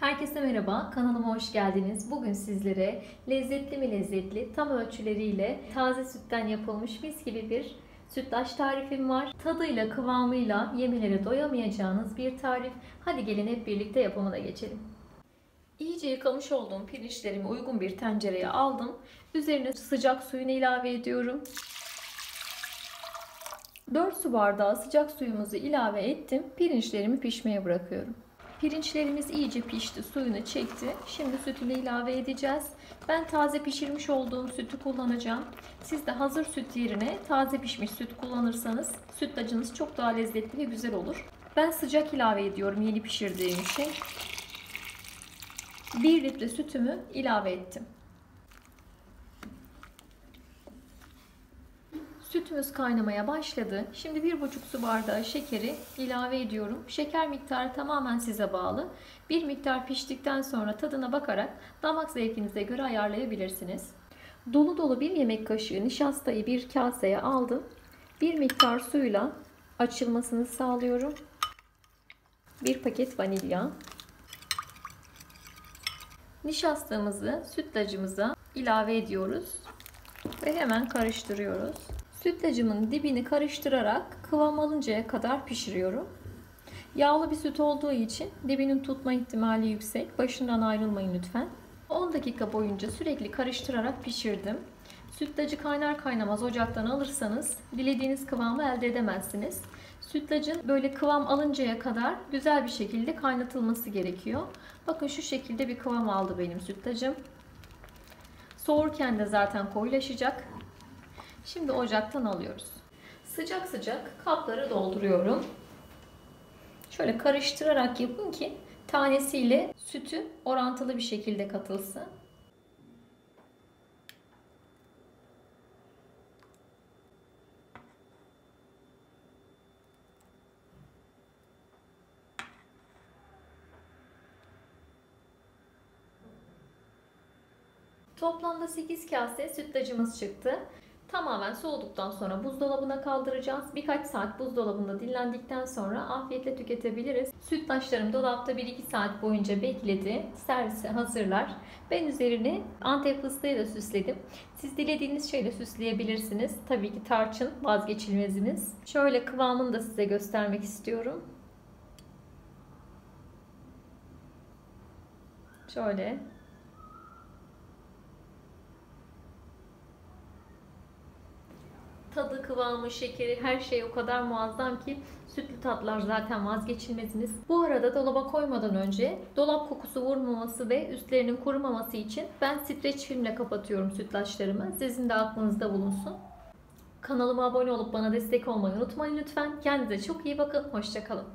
Herkese merhaba, kanalıma hoş geldiniz. Bugün sizlere lezzetli mi lezzetli, tam ölçüleriyle taze sütten yapılmış mis gibi bir sütlaç tarifim var. Tadıyla, kıvamıyla yemelere doyamayacağınız bir tarif. Hadi gelin hep birlikte yapımına geçelim. İyice yıkamış olduğum pirinçlerimi uygun bir tencereye aldım. Üzerine sıcak suyunu ilave ediyorum. 4 su bardağı sıcak suyumuzu ilave ettim. Pirinçlerimi pişmeye bırakıyorum. Pirinçlerimiz iyice pişti, suyunu çekti. Şimdi sütünü ilave edeceğiz. Ben taze pişirmiş olduğum sütü kullanacağım. Siz de hazır süt yerine taze pişmiş süt kullanırsanız sütlacınız çok daha lezzetli ve güzel olur. Ben sıcak ilave ediyorum yeni pişirdiğim için. 1 litre sütümü ilave ettim. Sütümüz kaynamaya başladı. Şimdi 1,5 su bardağı şekeri ilave ediyorum. Şeker miktarı tamamen size bağlı. Bir miktar piştikten sonra tadına bakarak damak zevkinize göre ayarlayabilirsiniz. Dolu dolu bir yemek kaşığı nişastayı bir kaseye aldım. Bir miktar suyla açılmasını sağlıyorum. Bir paket vanilya. Nişastamızı sütlacımıza ilave ediyoruz ve hemen karıştırıyoruz. Sütlacımın dibini karıştırarak kıvam alıncaya kadar pişiriyorum. Yağlı bir süt olduğu için dibinin tutma ihtimali yüksek. Başından ayrılmayın lütfen. 10 dakika boyunca sürekli karıştırarak pişirdim. Sütlacı kaynar kaynamaz ocaktan alırsanız dilediğiniz kıvamı elde edemezsiniz. Sütlacın böyle kıvam alıncaya kadar güzel bir şekilde kaynatılması gerekiyor. Bakın şu şekilde bir kıvam aldı benim sütlacım. Soğurken de zaten koyulaşacak. Şimdi ocaktan alıyoruz. Sıcak sıcak kapları dolduruyorum. Şöyle karıştırarak yapın ki tanesiyle sütü orantılı bir şekilde katılsın. Toplamda 8 kase sütlacımız çıktı. Tamamen soğuduktan sonra buzdolabına kaldıracağız. Birkaç saat buzdolabında dinlendikten sonra afiyetle tüketebiliriz. Sütlaçlarım dolapta 1-2 saat boyunca bekledi. Servise hazırlar. Ben üzerine Antep fıstığıyla süsledim. Siz dilediğiniz şeyle süsleyebilirsiniz. Tabii ki tarçın vazgeçilmezimiz. Şöyle kıvamını da size göstermek istiyorum. Şöyle. Tadı, kıvamı, şekeri, her şey o kadar muazzam ki sütlü tatlar zaten vazgeçilmezimiz. Bu arada dolaba koymadan önce dolap kokusu vurmaması ve üstlerinin kurumaması için ben streç filmle kapatıyorum sütlaçlarımı. Sizin de aklınızda bulunsun. Kanalıma abone olup bana destek olmayı unutmayın lütfen. Kendinize çok iyi bakın. Hoşça kalın.